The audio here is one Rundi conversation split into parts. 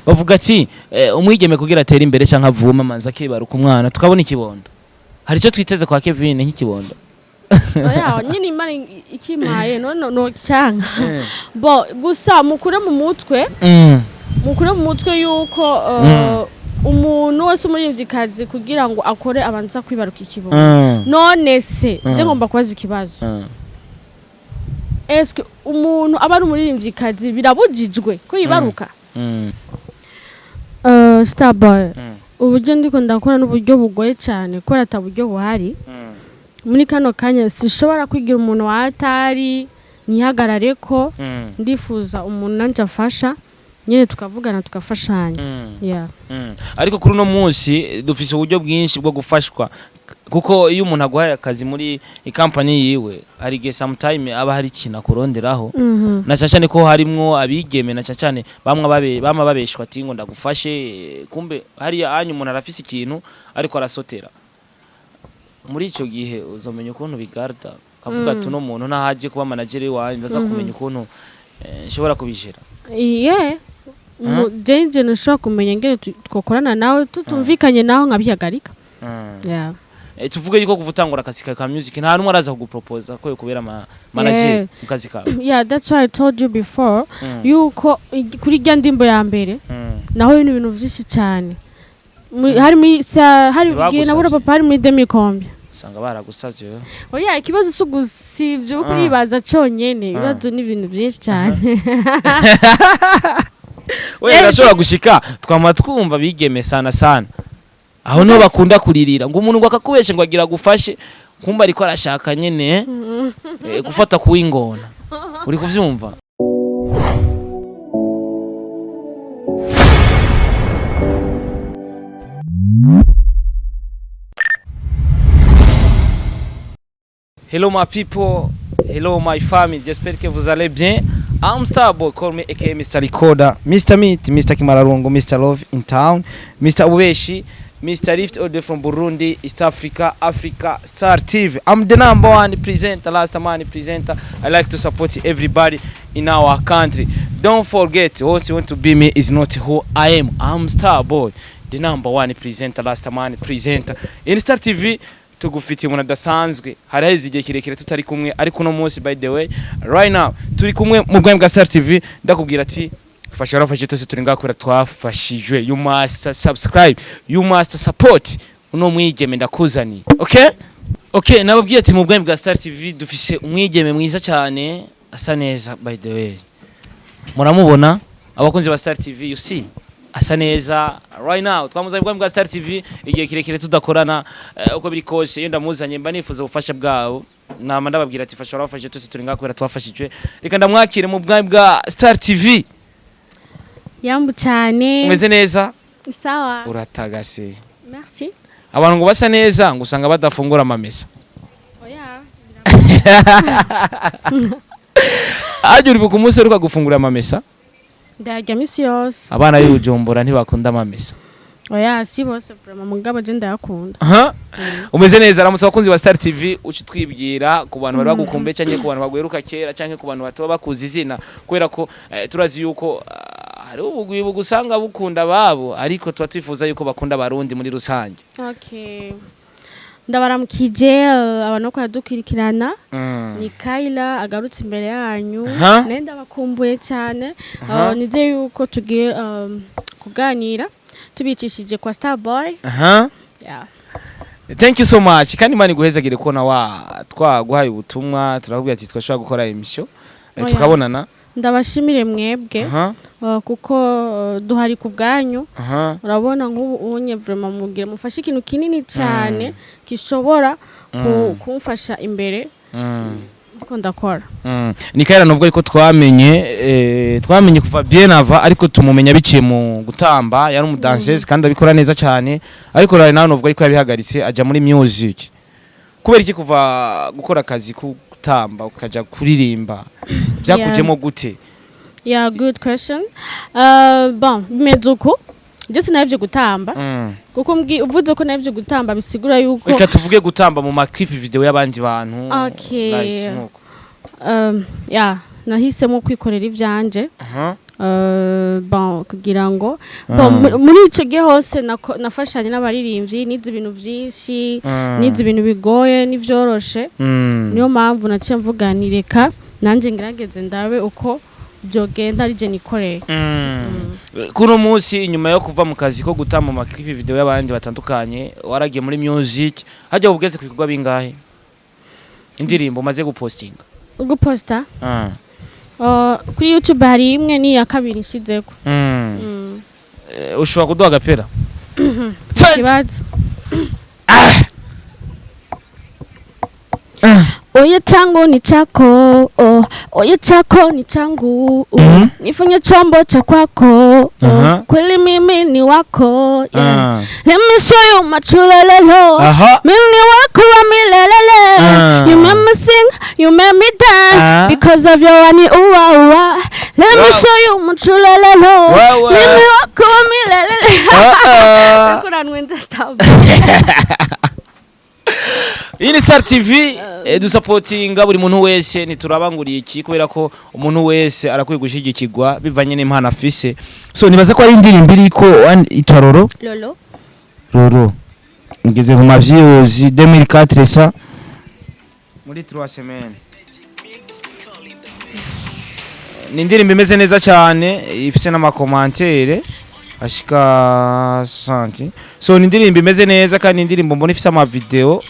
bavuga ati umwigeme kugira atera imbere canka avuma manza kibaruka umwana tukabona ikibondo hari ico twiteze kwa Kevin nk'ikibondo oya nyine imana ikimaye no cyanga bo gusa mukure mu mutwe yuko umuntu wese umuririmvyikazi kugira ngo akore abanza kwibaruka ikibondo none se je ngomba kubaza ikibazo eske umuntu aba ari umuririmvyikazi birabujijwe ko yibaruka Starboy uburyo ndiko ndakora n'uburyo bugoye cyane ko ataburyo buhari muri kano kanya sishobora kwigira umuntu watari nihagarare ko ndifuza umuntu nanje afasha nyene tukavugana tukafashanya ariko kuri no munsi dufise uburyo bwinshi bwo gufashwa kuko iyo umuntu aguhaye akazi muri company yiwe hari gihe sometime aba hari kina kuronderaho na cyane ko harimwo abigeme na cyane bamwe babeshwa ati ngo ndagufashe kumbe hari anyu umuntu arafise ikintu ariko arasotera muri ico gihe uzomenya ukuntu bigarda kavuga ati no muntu nahaje kuba manager wawe ndaza kumenya ukuntu nshobora kubijera Jenje nshobora kumenya ngene twokorana nawe tutumvikanye naho nkabihagarika tuvuge yuko kuvutangura akazi ka music nta numwe araza kugupropose ko kubera manager mu kazi kawe that's why I told you before yuko kuri rya ndimbo ya mbere naho ibintu vyinshi cyane hari gihe nabura papa hari muri demikombe sanga baragusavye oya ikibazo sugusivye uko uribaza cyonyene ibibazo n'ibintu byinshi cyane we ndashobora gushika twama twumva bigeme sana aho no bakunda kuririra ngo umuntu akakubeshe ngo agira gufashe kumba ariko arashaka nyene gufata kuwingona uri kuvyumva Hello my people, hello my family, j'espère que vous allez bien. I'm Starboy, call me aka Mr. Recorder, Mr. Meat, Mr. Kimararungo, Mr. Love in town, Mr. Ubeshi, Mr. Rift Order from Burundi, East Africa, Star TV. I'm the #1 presenter, last man presenter. I like to support everybody in our country. Don't forget, what you want to be me is not who I am. I'm Starboy, the #1 presenter, last man presenter. In Star TV, tugufitiye umuntu adasanzwe haraheze igihe kirekire tutari kumwe ariko no munsi by the way right now turi kumwe mu bwami bwa Star TV ndakubwira ati fasha warafashe tose turi ngakora twafashijwe you must subscribe you must support uno mwigeme ndakuzani okay nababwiye ati mu bwami bwa Star TV dufise umwigeme mwiza cyane asa neza by the way muramubona abakunzi ba Star TV you see asa neza right now twamuzanye bwa mbwa Star TV igihe kirekire tudakorana uko biri kose yenda muzanye mba nifuza ubufasha bwabo nama ndababwira ati fasha warafashe tose turi ngakubera twafashijwe reka ndamwakire mu bwa mbwa Star TV yambu cyane umeze neza sawa uratagase merci abantu ngo basa neza ngo usanga badafungura amamesa oya ajye uri ku munsi uruka gufungura amamesa ndajya misi yose abana y'ubujumbura ntibakunda amamesa oya si bose vraiment mugabo je ndayakunda umeze neza aramutse abakunzi ba Star TV uci twibwira ku bantu bari bagukumbe cyangwa ku bantu bagweruka kera cyangwa ku bantu batoba bakuzi izina kubera ko turazi yuko hari ubugwibu gusanga bukunda babo ariko tuba twifuza yuko bakunda barundi muri rusange ndabaramukije abantu ko yadukwirikirana ni Kayla agarutse imbere yanyu nenda bakumbuye cyane nize yuko tugiye kuganira tubicishije kwa Starboy thank you so much kandi mani guhezagire ko na twaguhaye ubutumwa turakubwira ati twashaka gukora emission tukabonana ndabashimire mwebwe kuko duhari ku bwanyu urabona nk'ubunye vraiment mugire mufashe ikintu kinini cyane gishobora kumfasha imbere ko ndakora ni Kayla nubwo ariko twamenye kuva bien ava ariko tumumenya biciye mu gutamba yari umudanseuse kandi abikora neza cyane ariko rero nawe nubwo ariko yabihagaritse aja muri music kubera iki kuva gukora akazi gutamba ukaja kuririmba byakujemo gute good question bon mezuko Jesse navyo gutamba kuko uvuze ko navyo gutamba bisigura yuko reka tuvuge gutamba mu clip video y'abandi bantu nahisemo kwikorera ivyanje bon kugira ngo muri ico gihe hose nafashanye n'abaririmbyi nize ibintu byinshi nize ibintu bigoye n'ivyoroshe niyo mpamvu naciye mvuganireka nanje ngerageze ndabe uko byogenda arije nikoreye kuno munsi inyuma yo kuva mu kazi ko gutamba amaklipi video y'abandi batandukanye waragiye muri music hajya ubugeze ku bikorwa bingahe indirimbo maze gupostinga guposta kuri YouTube hari imwe ni ya kabiri nshizeko ushobora kuduha agapera kibazo oye changu ni chako oye chako ni changu nifanye chombo cha kwako kweli mimi ni wako let me show you my true lelo mimi wako wa milelele you make me sing you make me dance because of your wani uwa let me show you my true lelo mimi wako wa milelele kuna nwenda stop Ini Star TV du supportinga buri muntu wese niturabanguriye iki kubera ko umuntu wese arakwiye gushigikirwa bivanye n'impano afise so nibaza ko ari indirimbo iriko itororo Lolo ngeze mu maviews 2004 ça muri 3 semaines ni indirimbo imeze neza cyane ifise n'amakomantere ashika 60 so ni indirimbo imeze neza kandi indirimbo mbona ifise ama video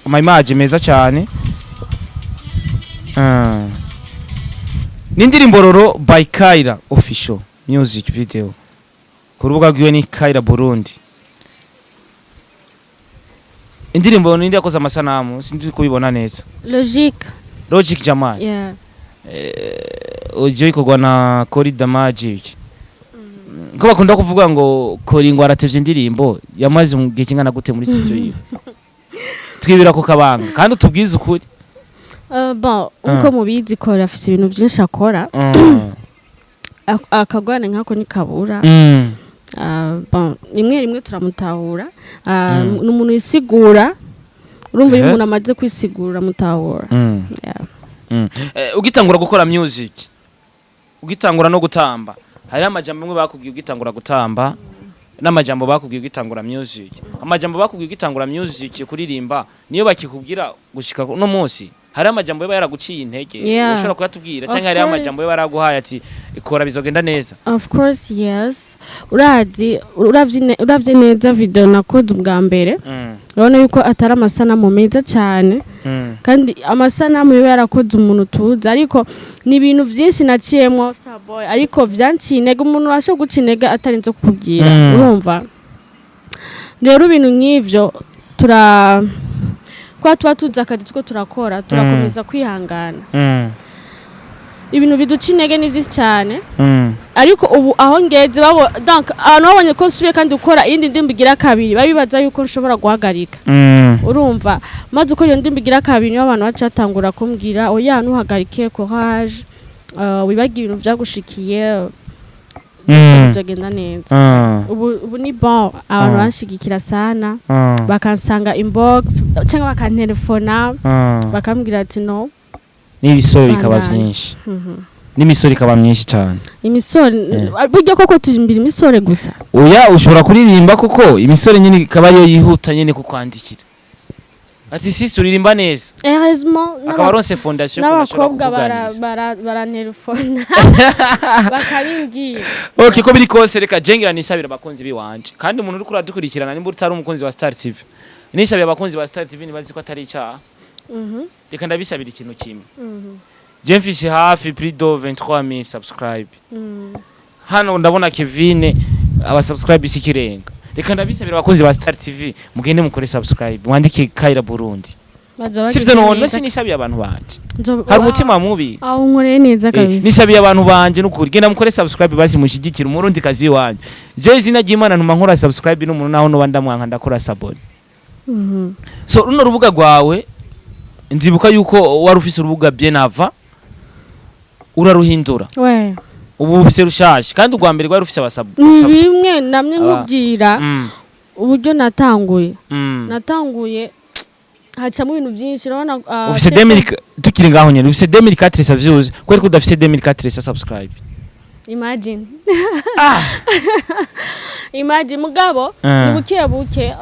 ama image meza cyane ni indirimbo Lolo by Kaira official music video ku rubuga rwiwe ni Kaira Burundi indirimbo nindi yakoze amasanamu sindi kubibona neza logic jamaa yeah ojo ikogwa na Kuri the Magic ko bakunda kuvuga ngo Kuri ngo aratevye indirimbo yamaze mu gihe kingana gute muri studio yiwe twibira ko kabanga kandi utubwize ukuri bon uko mubizi ko afise ibintu byinshi akora akagwana nkako ni kabura bon rimwe turamutahura n'umuntu yisigura urumva iyo umuntu amaze kwisigura mutahura ugitangura gukora music ugitangura no gutamba hari amajambo amwe bakubwiye ugitangura gutamba n'amajambo bakubwiye ugitangura music amajambo bakubwiye ugitangura music kuririmba niyo bakikubwira gushika no munsi hari amajambo yaba yaraguciye intege ushobora kuyatubwira cyangwa hari amajambo yaba yaraguhaye ati ikora bizogenda neza of course yes uravye neza video nakoze ubwa mbere urabona yuko atari amasanamu meza cyane kandi amasanamu yaba yarakoze umuntu tuzi ariko ni ibintu byinshi naciyemo Starboy ariko byancinega umuntu washo gucinega atarinze kukubwira urumva rero ibintu nk'ivyo kwa tuba tuzi akazi two turakora turakomeza kwihangana ibintu biducinege ni byinshi cyane ariko ubu aho ngeze donc abantu babonye ko nsubiye kandi ukora indi ndimbi gira kabiri babibaza yuko nshobora guhagarika urumva maze uko iyo ndimbi gira kabiri niyo abantu bacatangura kumbwira oya ntuhagarike courage wibagiye ibintu byagushikiye byagenda neza ubu ni bon abantu banshigikira sana bakansanga inbox cyangwa bakantelefona bakambwira ati no n'ibisoro bikaba byinshi n'imisoro ikaba myinshi cyane imisoro buryo koko tujimbira imisore gusa oya ushobora kuririmba koko imisore nyine ikaba ariyo yihuta nyine kukwandikira ati sister uririmba neza heureusement akabaronse fondation n'abakobwa barantelefona bakabimbwira okay ko biri kose reka jengira nisabira abakunzi biwanje kandi umuntu uri kuradukurikirana nimba utari umukunzi wa Star TV nisabira abakunzi ba Star TV nibazi ko atari icyaha reka ndabisabira ikintu kimwe je mfise hafi plus de 23000 subscribe hano ndabona Kevin aba subscribe isikirenga reka ndabisabira abakozi ba Star TV mugende mukore subscribe mwandike Kaira Burundi sivyo none sinisabiye abantu banje hari umutima mubi aho nkoreye neza kabisa nisabiye abantu banje n'ukuri genda mukore subscribe basi mushigikira umurundi kazi wanje je izina ry'Imana ntuma nkora subscribe n'umuntu naho no bandamwanka ndakora sabone so runo rubuga rwawe nzibuka yuko wari ufise urubuga bien avant uraruhindura ubu ufise rushaje kandi ugwa mbere rwari ufise abasabu bimwe namwe nkubwira uburyo natanguye hacamo ibintu byinshi urabona ufise 2000 tukiri ngaho nyene ufise 2004 views kweri kudafise 2004 subscribe imagine imagine mugabo ni buke buke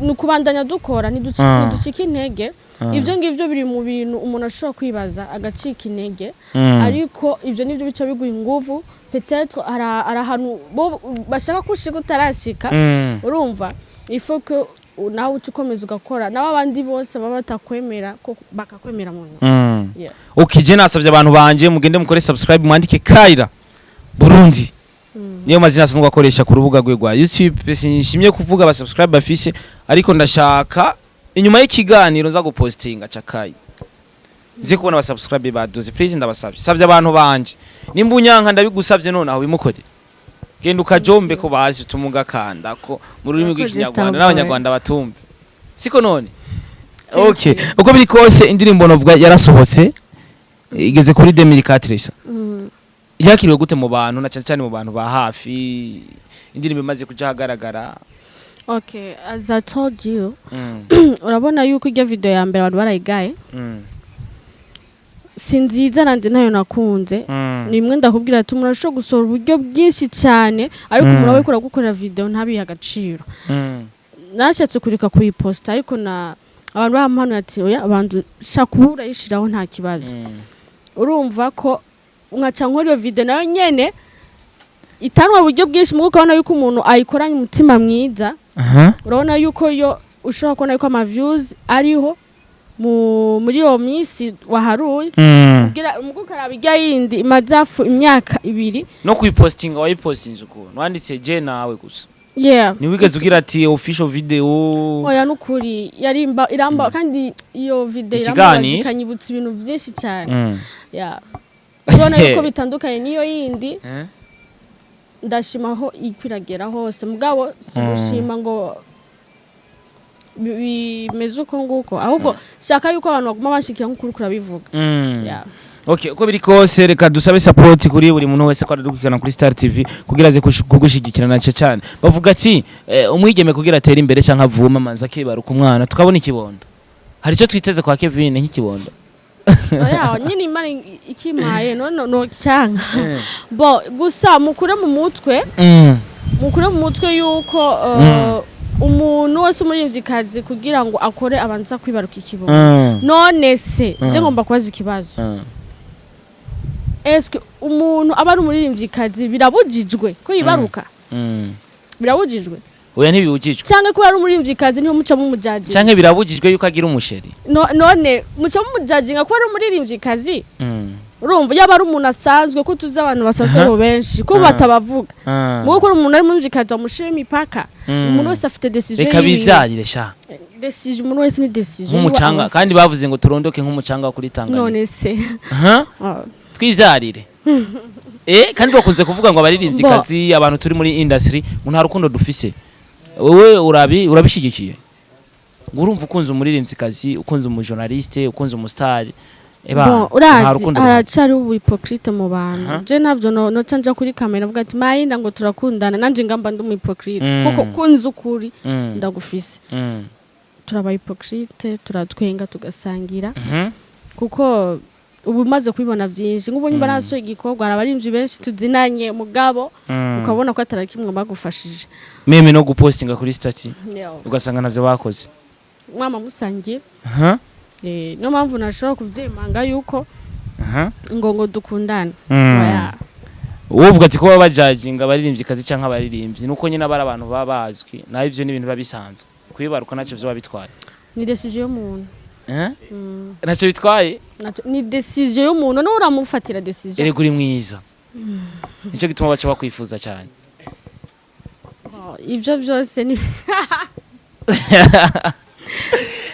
nukubandanya dukora ntiducika intege ivyo ngivyo biri mu bintu umuntu ashobora kwibaza agacika intege ariko ivyo nivyo bica biguha inguvu peut-être arahantu bashaka kushika utarashika urumva il faut que nawe ukomeza ugakora nabo abandi bose baba batakwemera ko bakakwemera mu yeah. Okay, je nasavye abantu banje mugende mukore subscribe mwandike Kaira Burundi niyo mazina asanzwe akoresha ku rubuga rwa YouTube. Sinshimye kuvuga ba subscribe bafise ariko ndashaka inyuma y'ikiganiro nza gupostinga cakayi nzi kubona ba subscribe baduze please ndabasavye savye abantu banje nimba unyanka ndabigusavye none aho bimukore genda ukajombe ko baje tumugakanda ko mu rurimi rw'ikinyarwanda n'abanyarwanda batumve siko none. Okay, uko biri kose indirimbo novuga yarasohotse igeze kuri 2004 yakiriwe gute mu bantu na cyane mu bantu ba hafi indirimbo imaze kuja hagaragara? Okay, as I told you urabona yuko iryo video ya mbere abantu barayigaye sinziza nanje nayo nakunze ni imwe ndakubwira ati umuntu ashobora gusohora uburyo bwinshi cyane ariko umuntu we kora gukora video ntabiha agaciro nashatse kurika kuyiposta ariko na abantu bampano ati oya abantu shakubura yishiraho nta kibazo urumva ko nkaca nkora iyo video nayo nyene itanwa uburyo bwinshi muko ubona yuko umuntu ayikoranye umutima mwiza urabona yuko yo ushobora kubona yuko ama views ariho muri yo minsi waharuye kugira umugukaraba ijya yindi imazafu imyaka 2 no kuyipostinga wayipostinze uko wanditse je nawe gusa yeah ni wigeze ugira ati official video oya nukuri yarimba iramba kandi iyo video iramba zikanyibutsa ibintu byinshi cyane yeah urabona yuko bitandukanye niyo yindi ndashimaho ikwiragera hose mugabo simushima ngo bimeze uko nguko ahubwo shaka yuko abantu baguma bashikira nk'ukuri kurabivuga yeah. Okay, uko biri kose reka dusabe support kuri buri muntu wese ko aradukikana kuri Star TV kugira ze kugushigikirana cyane bavuga ati umwigeme kugira atera imbere canka avuma manza kibaruka umwana tukabona ikibondo hari cyo twiteze kwa Kevin nk'ikibondo oya nyine imana ikimaye no cyanga bo gusa mukure mu mutwe yuko umuntu wese umuririmvyikazi kugira ngo akore abanza kwibaruka ikibondo none se je ngomba kwaza ikibazo eske umuntu abari umuririmvyikazi birabujijwe ko yibaruka birabujijwe oya ntibibujijwe cyangwa ko ari umuririmvyikazi niho muca mu mujaji cyangwa birabujijwe yuko agira umusheri none muca mu mujaji nga ko ari umuririmvyikazi urumva yaba ari umuntu asanzwe ko tuzi abantu basanzwe bo benshi ko batabavuga mugo ko umuntu ari umuririmvyikazi amushire imipaka umuntu wese afite decision reka bivyarire sha decision umuntu wese ni decision nk'umucanga kandi bavuze ngo turondoke nk'umucanga kuri Tanganyika none se twivyarire kandi bakunze kuvuga ngo abaririmvyikazi abantu turi muri industry ngo nta rukundo dufise wewe urabishigikiye ngo urumva ukunze umuririmvyikazi ukunze umujournaliste ukunze umustar aracari ubuhypocrite mu bantu je navyo no canja kuri kamera avuga ati mayinda ngo turakundana nanje ngamba ndi umuhypocrite kuko kunze ukuri ndagufise turaba hypocrite turatwenga tugasangira kuko ubu maze kubibona byinshi ngubu nyumva naso igikorwa arabarimvye benshi tuzinanye mugabo ukabona ko atarakimwe bagufashije meme no gupostinga kuri status ugasanga navyo bakoze mwama musangiye no mpamvu nashobora kuvyemanga yuko ngo dukundane uvuga ati ko babajajinga abaririmbyi canka abaririmbyi nuko nyine abari abantu babazwi naho ivyo ni ibintu babisanzwe kwibaruka naco vyo babitwaye ni decision y'umuntu naco bitwaye ni decision y'umuntu no uramufatira decision ere kuri mwiza nico gituma baca bakwifuza cyane ivyo byose ni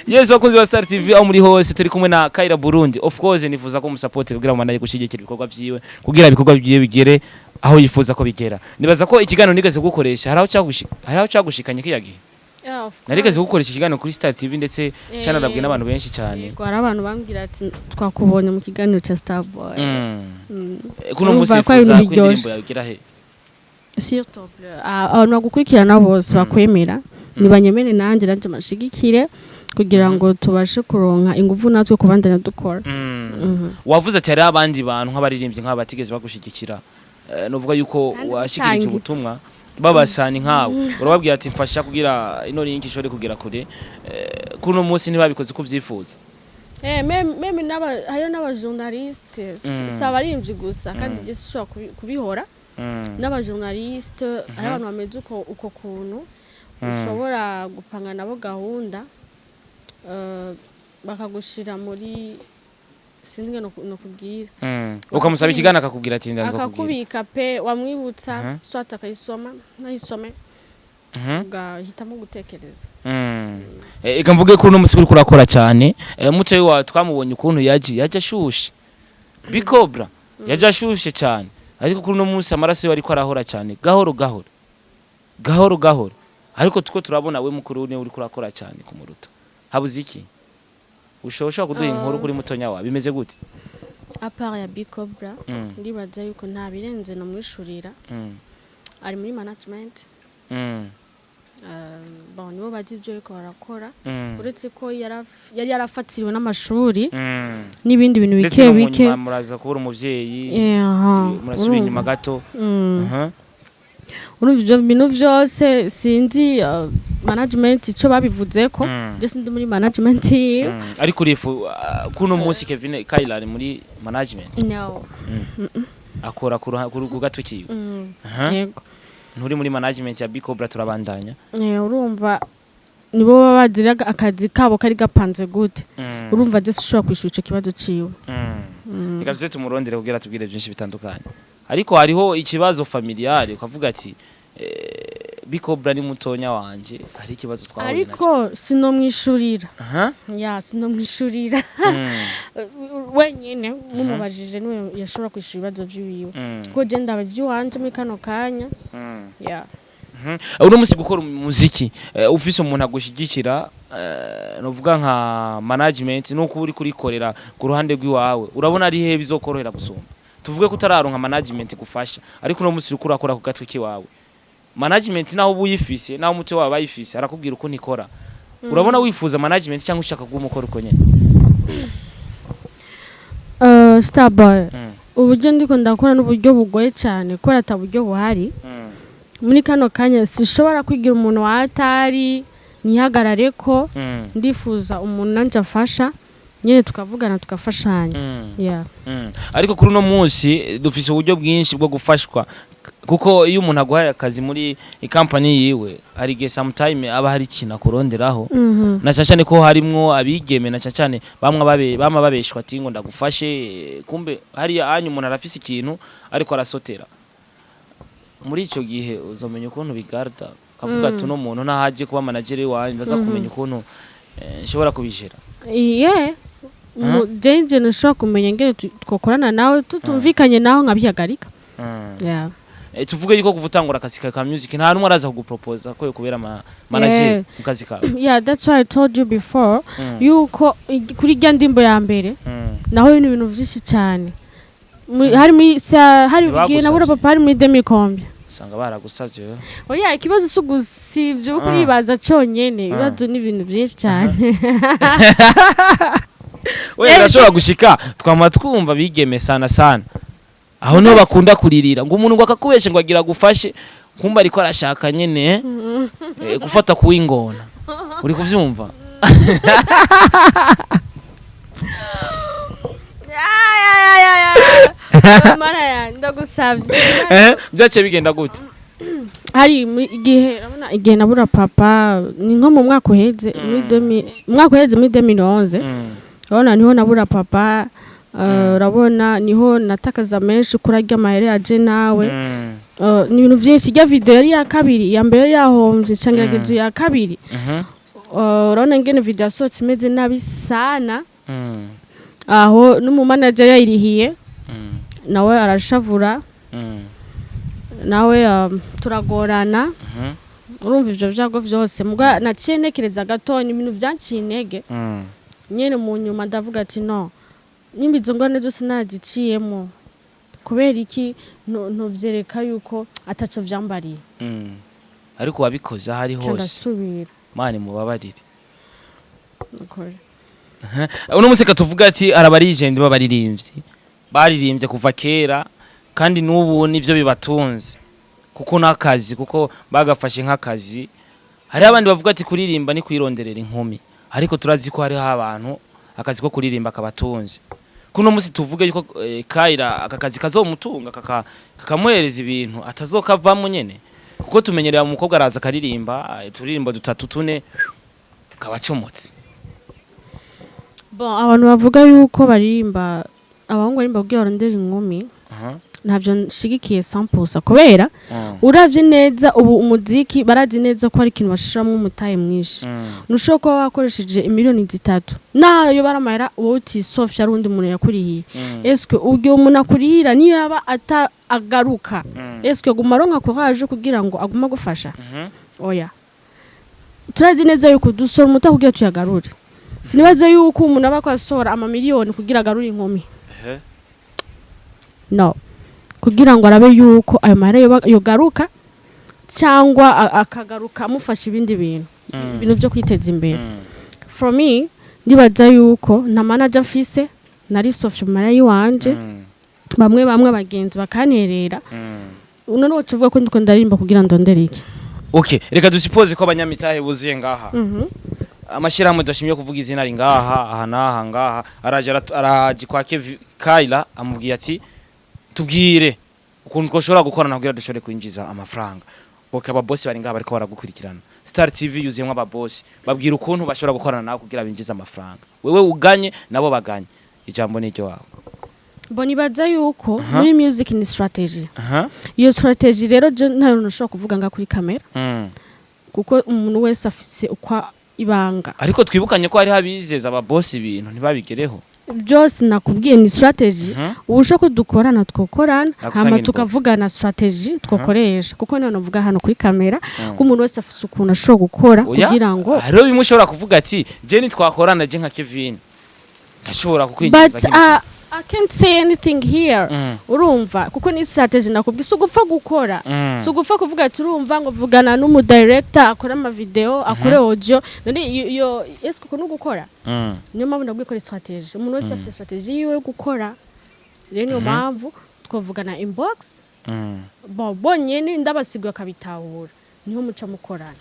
Yes, wakunzi wa Star TV aho muri hose turi kumwe na Kaira Burundi. Of course nifuza ko musupport kugira ngo gushigikira ibikorwa byiwe kugira ibikorwa byiwe bigere aho yifuza ko bigera. Nibaza ko ikiganiro nigeze gukoresha haraho cyagushikanye kiyagiye. Narigeze gukoresha ikiganiro kuri Star TV ndetse cyanarabwe n'abantu benshi cyane. Ko ari abantu bambwira ati twakubonye mu kiganiro cya Star Boy. Kuno musifuza ko indirimbo yagira he. S'il te plaît. Abantu bagukurikirana bose bakwemera. Nibanyemene nanje mashigikire kugira ngo tubashe kuronka ingufu natwe kubandanya dukora. Wavuze ati ari abandi bantu nk'abaririmbyi nk'abatigeze bagushigikira novuga yuko washikirije ubutumwa babasani nkawe urababwira ati mfasha kugira ino link ishore kugira kure kuno munsi ntibabikoze kuvyifuza meme hariyo n'abajournaliste sabarimvye gusa kandi je sishobora kubihora n'abajournaliste ari abantu bameze uko kuntu ushobora gupanga nabo gahunda bakagushira muri sinzi no kugira ukamusaba ikigana akakubwira ati ndanzo kugira akakubika pe wamwibutsa swata akayisoma nayisome ugahitamo gutekereza eka mvuge ko uno musi kuri kurakora cyane muto wa twamubonye ukuntu yaje ashushe bikobra yaje ashushe cyane ariko kuri uno musi amaraso yo ariko arahora cyane gahoro ariko tuko turabona we mukuru uri kurakora cyane kumuruta habuze iki ushobora kuduha inkuru kuri mutonya wa bimeze gute apart ya bikobra ndibaza yuko nta birenze no mwishurira ari muri management bon nibo bazi ibyo ariko barakora uretse ko yari yarafatiriwe n'amashuri n'ibindi bintu bike muraza kubura umuvyeyi murasubira inyuma gato urumva ibintu byose sinzi management ico babivuze ko je sindi muri management ariko rifu kuno munsi Kevin Kailari muri management no akora ku gato kiwe yego nturi muri management ya Bikobra turabandanya urumva nibo babazira akazi kabo kari gapanze gute urumva je sishobora kwishura ico kibazo ciwe ikaze tumurondere kugira tubwire byinshi bitandukanye ariko hariho ikibazo familiare ukavuga ati Bikobra ni mutonya wanje hari ikibazo twabonye ariko sinomwishurira sinomwishurira wenyene mumubajije niwe yashobora kwishura ibibazo by'iwiwe ko je ndabavyi wanje muri kano kanya uno musi gukora umuziki ufise umuntu agushigikira novuga nka management nuko uri kurikorera ku ruhande rw'iwawe urabona ari he bizokorohera gusumba tuvuge ko utararonka management gufasha ariko uno musi urakora ku gatwe kiwawe management naho ubuyifise naho umuti wawe bayifise arakubwira uko nikora urabona wifuza management cyangwa ushaka gumukora uko nyene starboy uburyo ndiko ndakora n'uburyo bugoye cyane ko ataburyo buhari muri kano kanya sishobora kwigira umuntu watari nihagarare ko ndifuza umuntu nanje afasha nyene tukavugana tukafashanya ariko kuri no munsi dufise uburyo bwinshi bwo gufashwa kuko iyo umuntu aguhaye akazi muri company yiwe hari gihe sometime aba hari ikintu akuronderaho na cyane ko harimwo abigeme na cyane bamwe babeshwa ati ngo ndagufashe kumbe hari anyu umuntu arafise ikintu ariko arasotera muri ico gihe uzomenya ukuntu bigarda kavuga ati no muntu nahaje kuba manager wawe ndaza kumenya ukuntu nshobora kubijera jenje nshobora kumenya ngene twokorana nawe tutumvikanye naho nkabihagarika tuvuge yuko kuvutangura akazi ka music nta numwe araza kuguproposa ko kubera manager mu kazi kawe that's why I told you before yuko kuri rya ndimbo ya mbere naho ibintu byinshi cyane hari gihe nabura papa hari muri demi-combia sanga baragusavye ikibazo sugusivye uko uribaza cyonyene ibibazo n'ibintu byinshi cyane urashobora gushika twama twumva bigeme sana aho no bakunda kuririra ngo umuntu ngo akakubeshe ngo agira gufashe kumba ariko arashaka nyene gufata kuwingona uri kuvyumva mara ya ndagusavye byace bigenda gute hari igihe nabura papa ni nko mu mwaka uheze muri 2011 urabona niho nabura papa urabona niho natakaza menshi kurarya amahere yaje nawe ni ibintu byinshi rya video yari ya kabiri ya mbere yahomvye cyangwa ya kabiri urabona ngene video yasohotse imeze nabi sana aho n'umu manager yayirihiye nawe arashavura nawe turagorana urumva ivyo vyago byose mbwa naciye nekereza gato ni ibintu byanciye intege nyene mu nyuma ndavuga ati no nimbizo ngone zose nagiciyemo kubera iki ntuvyereka yuko ataco vyambariye ariko wabikoze hari hose ndasubira mani mubabarire uno museka tuvuga ati arabari legend babaririmbyi baririmbye kuva kera kandi n'ubu nivyo bibatunze kuko nakazi kuko bagafashe nk'akazi. Hari abandi bavuga ati kuririmba ni kwironderera inkumi, ariko turazi ko hari abantu akazi ko kuririmba kabatunze. Kuno musi tuvuge yuko Kaira akakazi kazomutunga kakamuhereza ibintu atazokavamo nyene, kuko tumenyerera umukobwa araza karirimba turirimbo 3-4 kabacomotse. Bon, abantu bavuga yuko baririmba abahungu barimba kugira barondera inkumi, ntabyo nshigikiye 100% kubera uravye neza ubu umuziki barazi neza ko ari ikintu bashiramo umutaye mwinshi. Nusho ko bakoresheje imiliyoni 3 nayo baramahera uti Sofia rundi muntu yakurihiye. Eske ugiye umuntu akurihira niyo yaba agaruka, eske gumaronka courage kugira ngo aguma gufasha? Oya, turazi neza yuko dusora umuta kugira tuyagarure. Sinibaze yuko umuntu aba kwasora amamiliyoni kugira agarure inkumi. No, kugira ngo arabe yuko ayo mahera yogaruka cyangwa akagaruka amufasha ibindi bintu byo kwiteza imbere. For me ndibaza yuko na manager afise nari Sofia Marayi wanje bamwe bagenzi bakanterera uno no tuvuga ko ndiko ndarimba kugira ndondere iki. Okay, reka dusipoze ko abanyamitahe buzuye ngaha. Amashirahamwe dashimye kuvuga izina ari ngaha aha naha ngaha araje kwa Kaila amubwiye ati tubwire ukuntu twoshobora gukorana kugira dushobore kwinjiza amafaranga. Boke ababosi bari ngaha bariko baragukurikirana. Star TV yuzuyemo ababosi babwira ukuntu bashobora gukorana nawe kugira binjiza amafaranga. Wewe uganye nabo baganye. Ijambo n'iryo wawe. Boni baza yuko muri music ni strategy. Iyo strategy rero je ntayo nashobora kuvuga nga kuri kamera. Kuko umuntu wese afise ukwa ibanga. Ariko twibukanye ko hari habizeza ababosi ibintu ntibabigereho. Byose nakubwiye ni strategy ubusho ko dukorana twokorana hama tukavugana strategy twokoresha kuko none uvuga hano kuri kamera ko umuntu wese afise ukuntu ashobora gukora kugira ngo hariho bimushobora kuvuga ati je ni twakorana je nka Kevin ashobora kukwinjiza. But I can't say anything here. Urumva kuko ni strategy nakubwiye sugupfa gukora sugupfa kuvuga ati urumva ngo vugana n'umu director akora ama video akore audio none iyo esko ko nugukora niyo mpamvu ndabwiye ko strategy umuntu wese afite strategy yiwe gukora rero niyo mpamvu twavugana inbox bonyene ndabasigwa kabitahura niho muca mukorana.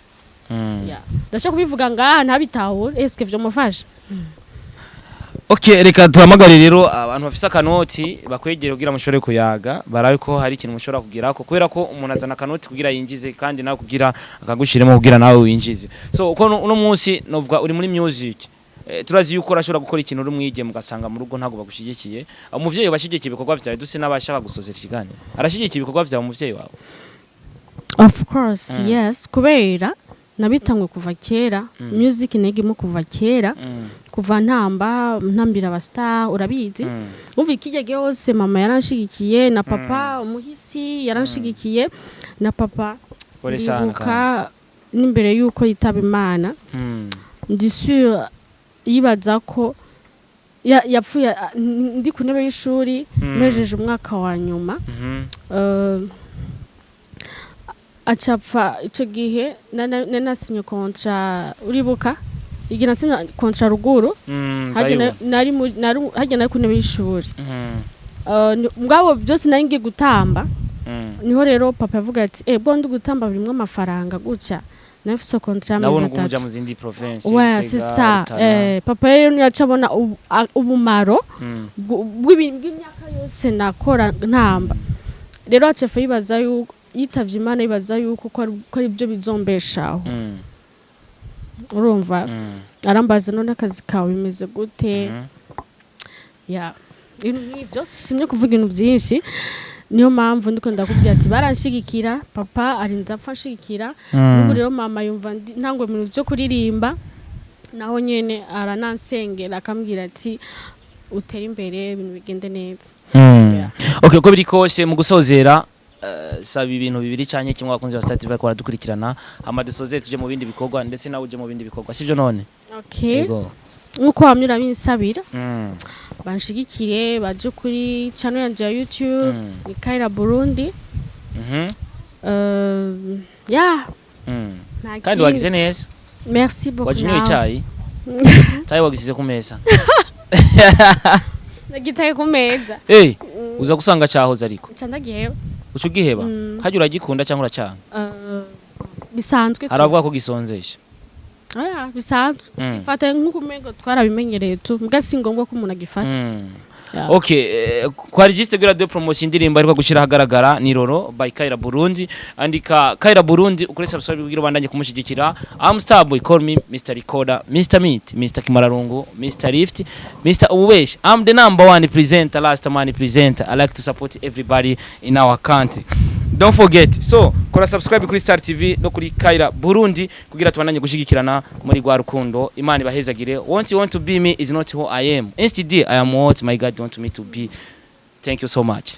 Ndashaka kubivuga ngaha ntabitahura eske vyo mufasha. Okay, reka tuhamagare rero abantu bafise akanoti bakwegera kugira mushore kuyaga barabe ko hari ikintu mushora kugira ko kubera ko umuntu azana akanoti kugira yinjize kandi nawe kugira akagushiremo kugira nawe winjize. So uko uno munsi novuga uri muri music turazi yuko urashobora gukora ikintu uri mwige mugasanga mu rugo ntago bagushigikiye. Umuvyeyi bashigikiye ibikorwa byawe duse n'abashaka gusozera ikiganiro arashigikiye ibikorwa byawe umuvyeyi wawe? Of course yes, kubera nabitangwe kuva kera music negimo kuva kera kuva ntambira abastar urabizi umva ikigege hose mama yaranshigikiye na papa umuhisi yaranshigikiye na papa ndibuka n'imbere yuko yitaba Imana ndi sûr yibaza ko yapfuye ndi ku ntebe y'ishuri mejeje umwaka wa nyuma acapfa ico gihe nasinye kontra uribuka igina sinye kontra ruguru haje nari ku ntebe y'ishuri ngabo byose nange gutamba niho rero papa yavuga ati bondi gutamba birimwe amafaranga gutya nafise kontra amezi 3 nabona mu zindi province sisa papa rero ntiyacabona ubumaro bw'imyaka yose nakora ntamba rero acefa yibaza yuko yitavye Imana yibaza yuko ko ari byo bizombeshaho. Urumva arambaza none akazi kawe bimeze gute? Ibyo simye kuvuga ibintu byinshi niyo mpamvu ndiko ndakubwira ati baranshigikira papa arinza afashigikira n'ubu rero mama yumva ntangwe ibintu byo kuririmba naho nyene aranansengera akambwira ati utera imbere ibintu bigende neza. Okay, ko biri kose mu gusozera saba ibintu bibiri cyanye kimwe bakunze basati bari kwaradukurikirana hama dusoze tuje mu bindi bikorwa ndetse nawe uje mu bindi bikorwa sivyo none? Okay, nkuko bamyura binsabira banshigikire baje kuri channel yanje ya YouTube ni Kaira Burundi. Kandi wagize neza. Merci beaucoup. Wajinyo icyayi cyayi wagisize ku meza. Nagitaye ku meza. uza gusanga cyahoze ariko Candagiyeho. uca ugiheba hajya uragikunda cyangwa uracanga Bisanzwe. haravuga ko gisonzesha Bisanzwe. Fata nk'ukumego twarabimenyereye tu. Mbwa si ngombwa ko umuntu agifata. Okay, kwa registre gura de promotion indirimbo ariko gushira hagaragara ni Roro by Kaira Burundi andika Kaira Burundi ukore subscribe kugira bandanye kumushigikira. I'm Starboy, call me Mr. Recorder, Mr. Meat, Mr. Kimararungu, Mr. Lift, Mr. Uwesh. I'm the number one presenter, last man presenter. I like to support everybody in our country. Don't forget. So, kora subscribe kuri Star TV no kuri Kaira Burundi kugira tubandanye gushigikirana muri gwa rukundo. Imana ibahezagire. What you want to be me is not who I am. Instead, I am what my God want me to be. Thank you so much.